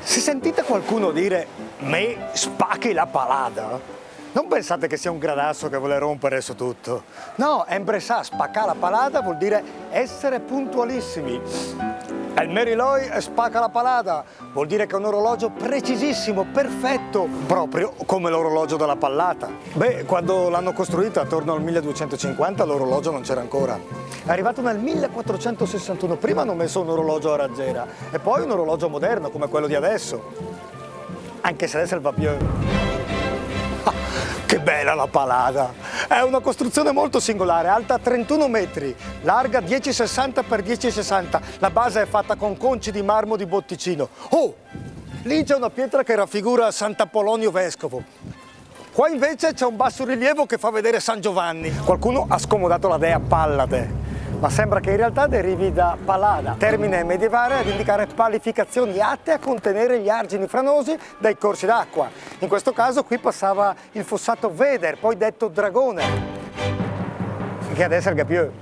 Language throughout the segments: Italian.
Se sentite qualcuno dire «me spacchi la palada», non pensate che sia un gradasso che vuole rompere su tutto. No, embressà, spaccare la palada vuol dire essere puntualissimi. El Meriloi spacca la palada vuol dire che è un orologio precisissimo, perfetto, proprio come l'orologio della pallata. Beh, quando l'hanno costruito attorno al 1250 l'orologio non c'era ancora. È arrivato nel 1461, prima hanno messo un orologio a raggiera e poi un orologio moderno come quello di adesso. Anche se adesso è il Vapieu. Che bella la palada! È una costruzione molto singolare, alta 31 metri, larga 10,60 x 10,60. La base è fatta con conci di marmo di Botticino. Oh! Lì c'è una pietra che raffigura Sant'Apollonio Vescovo. Qua invece c'è un bassorilievo che fa vedere San Giovanni. Qualcuno ha scomodato la dea Pallade, ma sembra che in realtà derivi da palada, termine medievale ad indicare palificazioni atte a contenere gli argini franosi dai corsi d'acqua. In questo caso qui passava il fossato Veder, poi detto Dragone, che adesso è il Gapieu.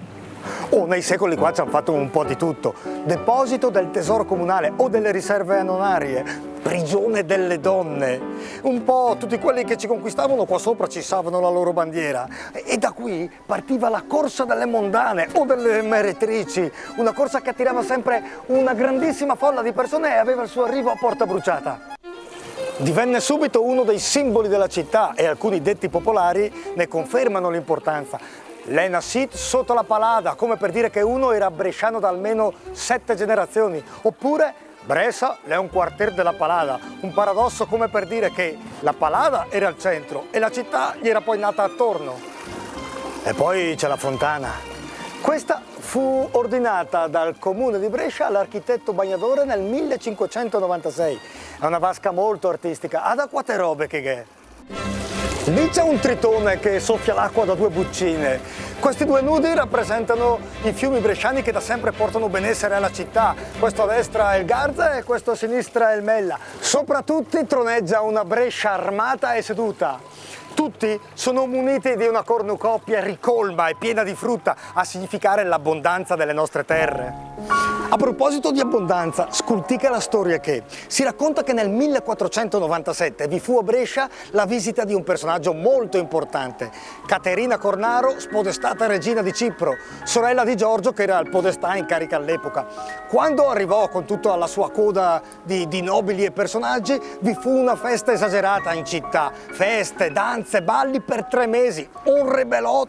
Oh, nei secoli qua ci hanno fatto un po' di tutto. Deposito del tesoro comunale o delle riserve annonarie, prigione delle donne. Un po' tutti quelli che ci conquistavano qua sopra ci issavano la loro bandiera. E da qui partiva la corsa delle mondane o delle meretrici, una corsa che attirava sempre una grandissima folla di persone e aveva il suo arrivo a porta bruciata. Divenne subito uno dei simboli della città e alcuni detti popolari ne confermano l'importanza. L'è nascit sotto la palada, come per dire che uno era bresciano da almeno 7 generazioni, oppure Brescia è un quartier della palada, un paradosso come per dire che la palada era al centro e la città gli era poi nata attorno. E poi c'è la fontana. Questa fu ordinata dal comune di Brescia all'architetto Bagnadore nel 1596. È una vasca molto artistica, ha da quante robe che è. Lì c'è un tritone che soffia l'acqua da 2 buccine. Questi 2 nudi rappresentano i fiumi bresciani che da sempre portano benessere alla città. Questo a destra è il Garza e questo a sinistra è il Mella. Sopra tutti troneggia una Brescia armata e seduta. Tutti sono muniti di una cornucopia ricolma e piena di frutta a significare l'abbondanza delle nostre terre. A proposito di abbondanza, scultica la storia che si racconta che nel 1497 vi fu a Brescia la visita di un personaggio molto importante, Caterina Cornaro, spodestata regina di Cipro, sorella di Giorgio che era il podestà in carica all'epoca. Quando arrivò con tutta la sua coda di nobili e personaggi, vi fu una festa esagerata in città, feste, danze, balli per 3 mesi, un rebelot.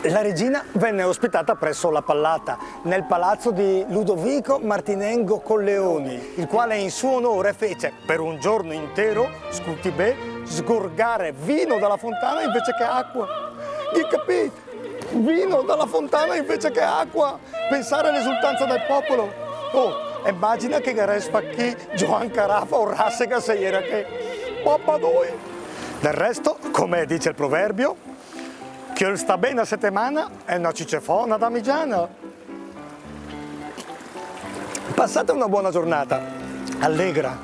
La regina venne ospitata presso la Pallata, nel palazzo di Ludovico Martinengo Colleoni, il quale in suo onore fece per un giorno intero, scultibè, sgorgare vino dalla fontana invece che acqua. Gli capite? Vino dalla fontana invece che acqua. Pensare all'esultanza del popolo. Oh, immagina che garespa chi Gioan Carafa o Rassega se era che papà noi. Del resto, come dice il proverbio, che sta bene a settimana è una cicefona damigiana. Passate una buona giornata, allegra.